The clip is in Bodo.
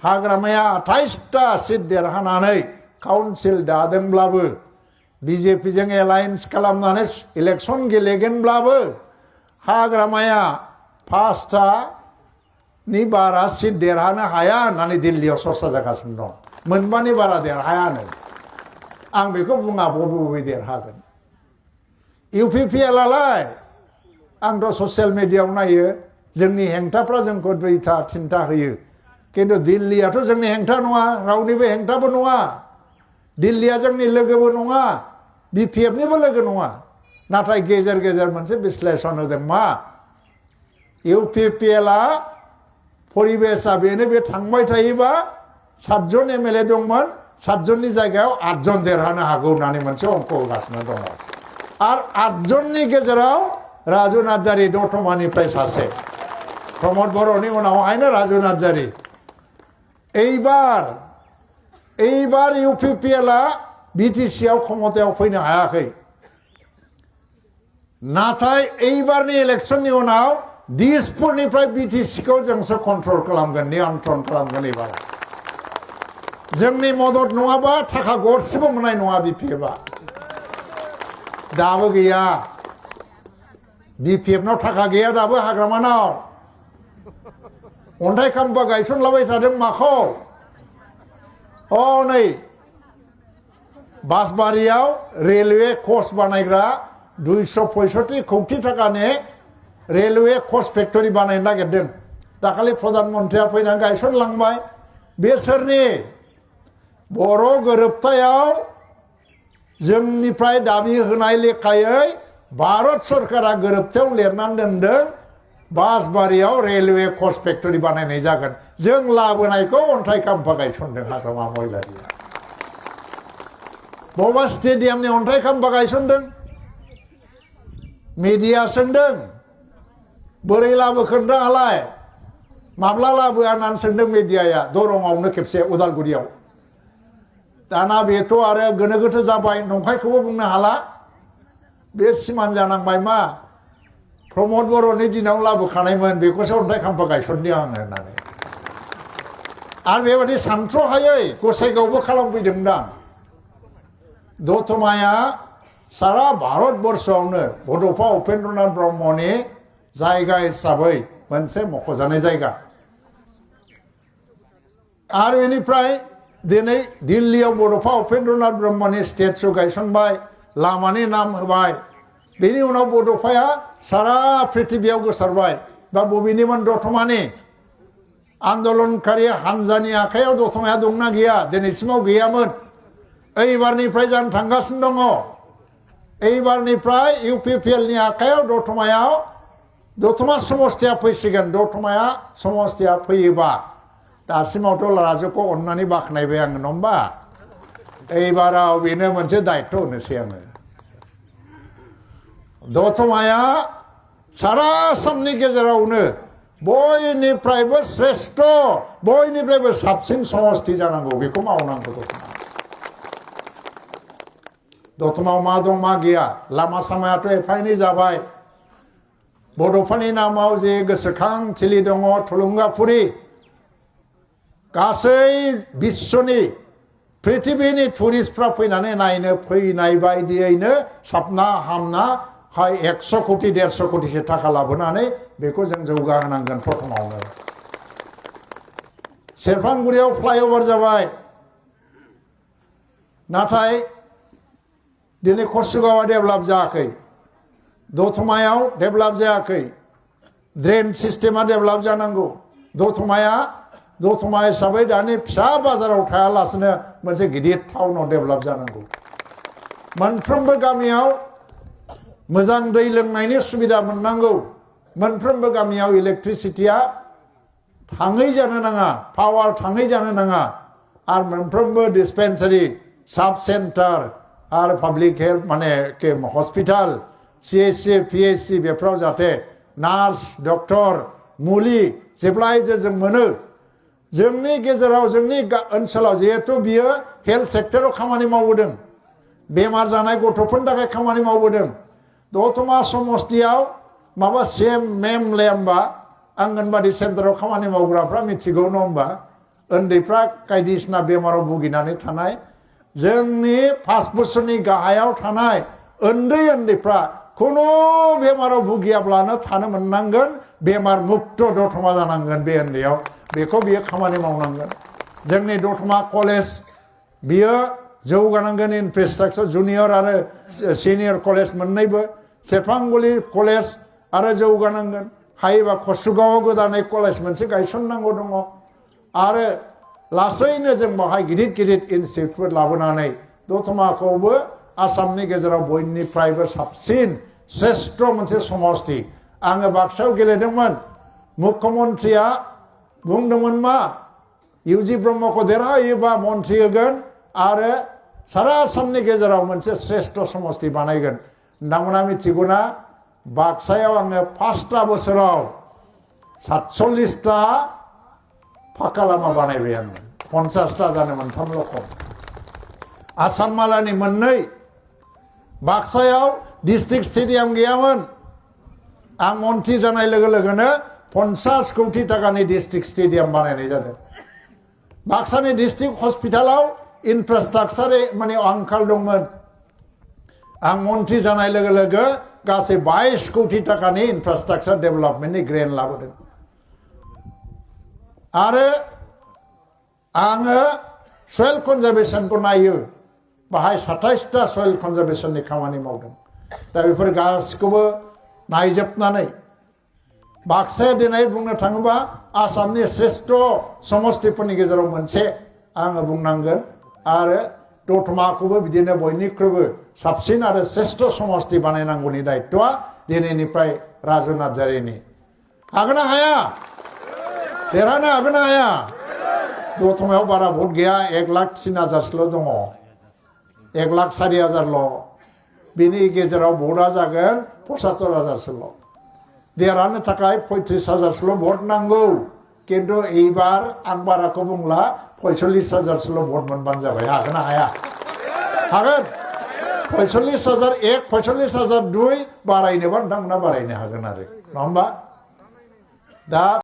हाग्रामाया 28टा सिट देरहानानै काउन्सिल दादोंब्लाबो बिजेपिजों एलायन्स खालामनानै इलेक्सन गेलेगोनब्लाबो हाग्रामाया 5टानि बारा सिट देरहानो हाया होननानै दिल्लीयाव सरसा जागासिनो दं। मोनबानि बारा देरहायानो। आं बेखौ बुङा बबे देरहागोन। इउपिपिएलआलाय आंथ' ससियेल मिडियायाव नायो जोंनि हेंथाफ्रा जोंखौ 2टा 3टा होयो। किन्तु दिल्लीयाथ' जोंनि हेंथा नङा, रावनिबो हेंथाबो नङा। दिल्लीया जोंनि लोगोबो नङा, बिपिएफनिबो लोगो नङा। नाथाय गेजेर गेजेर मोनसे बिश्लेषण होदों मा इउपिपिएलआ परिबेशआ बेनो बे थांबाय थायोबा 7 जन एमएलए दंमोन 7 जननि जायगायाव 8 जन देरहानो हागौ होननानै मोनसे अंक होगासिनो दङ। आरो 8 जननि गेजेराव राजु नार्जारी दतमानिफ्राय सासे, प्रमद बर'नि उनावहायनो राजु नार्जारी। এইবার ইউপিপিএলआ বিটিসিआव ক্ষমতাयाव फैनो हायाखै। नाथाय এইবাरनि इलेक्शननि उनाव दिसपुरनिफ्राय बिटिसिखौ जोंसो कन्ट्रल खालामगोन, नियन्त्रण खालामगोन एबार। जोंनि मदद नङाबा थाखा गरसेबो मोननाय नङा बिपिएफआ। दाबो गैया, बिपिएफनाव थाखा गैया दाबो हाग्रामानाव। अन्थाइ खाम्फा गायसनलाबाय थादों माखौ? नै बासबारियाव रेलवे कच बानायग्रा 265 कौटि टाकानि रेलवे कच फेक्टरि बानायनो नागिरदों। दाखालि प्रधानमन्त्रिया फैनानै गायसनलांबाय। बेसोरनि बर' गोरोबथायाव जोंनिफ्राय दाबि होनाय लेखायै भारत सरकारा गोरोबथायाव लिरनानै दोनदों बासबारियाव रेलवे कच फेक्टरि बानायनाय जागोन। जों लाबोनायखौ अन्थाइ खाम्फा गायसनदों हाग्रामा महिलारिया। बबेबा स्टेडियामनि अन्थाइ खाम्फा गायसनदों। मिडिया सोंदों बोरै लाबोखो दालाय, माब्ला लाबोआ होननानै सोंदों मिडियाया। दरंआवनो खेबसे उदालगुरियाव। दाना बेथ' आरो गोनो गोथो जाबाय, नंखायखौबो बुंनो हाला। बे सिमान जानांबाय मा प्रमद बर'नि दिनाव लाबोखानायमोन, बेखौसो अन्थाइ खाम्फा गायसनदों आङो होननानै। आरो बेबायदि सानथ्र'हायै गसाइगावबो खालामफैदोंदां। दतमाया सारा भारतबर्षआवनो बड'फा उपेन्द्रनाथ ब्रह्मनि जायगा हिसाबै मोनसे मख'जानाय जायगा। आरो बेनिफ्राय दिनै दिल्लीयाव बड'फा उपेन्द्रनाथ ब्रह्मनि स्टेचु गायसनबाय, लामानि नाम होबाय। बेनि उनाव बड'फाया सारा पृथिबियाव गोसारबाय। बा बबेनिमोन दतमानि आन्दलनकारि हानजानि आखायाव दतमाया दंना गैया? दिनैसिमाव गैयामोन। এইবারनिफ्राय जानो थांगासिनो दङ। এইবাरनिफ्राय इउपिपिएलनि आखायाव दतमा समस्तिया फैसिगोन। दतमाया समस्तिया फैयोबा दासिमावथ' राजुखौ अननानै बाख्नायबाय आङो, नङा होमबा? এইবাराव बेनो मोनसे दायित्व होनोसै आङो। दतमाया सारा आसामनि गेजेरावनो बयनिफ्रायबो श्रेष्ठ, बयनिफ्रायबो साबसिन समस्ति जानांगौ। बेखौ मावनांगौ। दतमायाव मा दं मा गैया? लामा सामायाथ' एफा एनै जाबाय। बड'फानि नामाव जे गोसोखांथिलि दङ थुलुंगाफुरि, गासै बिश्वनि पृथिबिनि टुरिस्टफ्रा फैनानै नायनो फैनाय बायदियैनो साबना हामना 100 कोटि 150 कोटिसो थाखा लाबोनानै बेखौ जों जौगाहोनांगोन। प्रथमावनो सेरफांगुरियाव फ्लाइअभार जाबाय, नाथाय दिनै कसुगावआ डेभेलप जायाखै, दतमायाव डेभेलप जायाखै। ड्रेन सिस्टेमा डेभेलप जानांगौ। दतमा हिसाबै दानि फिसा बाजाराव थायालासेनो मोनसे गिदिर टाउनाव डेभेलप जानांगौ। मोनफ्रोमबो गामियाव मोजां दै लोंनायनि सुबिदा मोननांगौ। मोनफ्रोमबो गामियाव इलेक्ट्रिसिटिया थाङै जानो नाङा, पावार थाङै जानो नाङा। आरो मोनफ्रोमबो डिस्पेन्सारि, साब सेन्टार आरो पाब्लिक हेल्थ माने हस्पिटाल, CHC, PHC बेफोराव जाहाथे नार्स, डक्टर, मुलि जेब्लायबो जों मोनो। जोंनि गेजेराव जोंनि ओनसोलाव जिहेतु बियो हेल्थ सेक्टराव खामानि मावबोदों, बेमार जानाय गथ'फोरनि थाखाय खामानि मावबोदों। दतमा समस्तियाव माबा CM, MEM लेम्बा आंगनबादि सेन्टाराव खामानि मावग्राफ्रा मिथिगौ, नङा होमबा? उन्दैफ्रा बायदिसिना बेमाराव भुगिनानै थानाय जोंनि 5 बोसोरनि गाहायाव थानाय उन्दैफ्रा खुनु बेमाराव भुगियाब्लानो थानो मोननांगोन बेमार मुक्त दतमा जानांगोन बे उन्दैयाव बेखौ बियो खामानि मावनांगोन जोंनि दतमा कलेज बियो जौगानांगोन इनफ्रास्ट्राक्चार जुनियर आरो सिनियर कलेज मोननैबो सेरफांगुरि कलेज आरो जौगानांगोन हायोबा कसुगावआव गोदानै कलेज मोनसे गायसननांगौ दङ आरो लासैनो जों बाहाय गिदिर गिदिर इनस्टिट्युट लाबोनानै दतमाखौबो आसामनि गेजेराव बयनिफ्रायबो साबसिन श्रेष्ठ मोनसे समष्टि आङो बाक्सायाव गेलेदोंमोन मुख्यमन्त्रिया बुंदोंमोन मा इउजि ब्रह्मखौ देरहायोबा मन्त्रि होगोन आरो सारा आसामनि गेजेराव मोनसे श्रेष्ठ समष्टि बानायगोन नोंथांमोना मिथिगौना बाक्सायाव आङो 5टा बोसोराव 47टा फाका लामा बानायबाय आङो 50टा जानो मोनथामल' खम आसाम मालानि मोननै बाक्सायाव डिस्ट्रिक्ट स्टेडियाम गैयामोन आं मन्त्रि जानाय लोगो लोगोनो 50 कोटी टाकानि डिस्ट्रिक्ट स्टेडियाम बानायनाय जादों बाक्सानि डिस्ट्रिक्ट हस्पिटालाव इनफ्रास्ट्राक्चार माने आंखाल दंमोन आं मन्त्रि जानाय लोगो लोगो गासै 22 कोटी टाकानि इनफ्रास्ट्राक्चार डेभेलपमेन्टनि ग्रेन्ट लाबोदों आरो आङो सयल कनजारभेशनखौ नायो बाहाय 27टा सयल कनजारभेशननि खामानि मावदों दा बेफोर गासिखौबो नायजोबनानै बाक्साया दिनै बुंनो थाङोबा आसामनि श्रेष्ठ समष्टिफोरनि गेजेराव मोनसे आङो बुंनांगोन आरो दतमाखौबो बिदिनो बयनिख्रुइबो साबसिन आरो श्रेष्ठ समष्टि बानायनांगौनि दायित्वआ दिनैनिफ्राय राजु नार्जारिनि हागोन ना हाया देरहानो हागोन ना हाया दतमायाव बारा भट गैया 1,03,000 दङ 1,04,000 बिनि गेजेराव भटआ जागोन 75,000 देरहानो थाखाय 35,000 भट नांगौ किन्तु एबार आं बाराखौ बुंला 45,000 भट मोनबानो जाबाय हागोन ना हाया हागोन 45,001 45,002 बारायनोबा नोंथांमोना बारायनो हागोन आरो नङा होमबा दा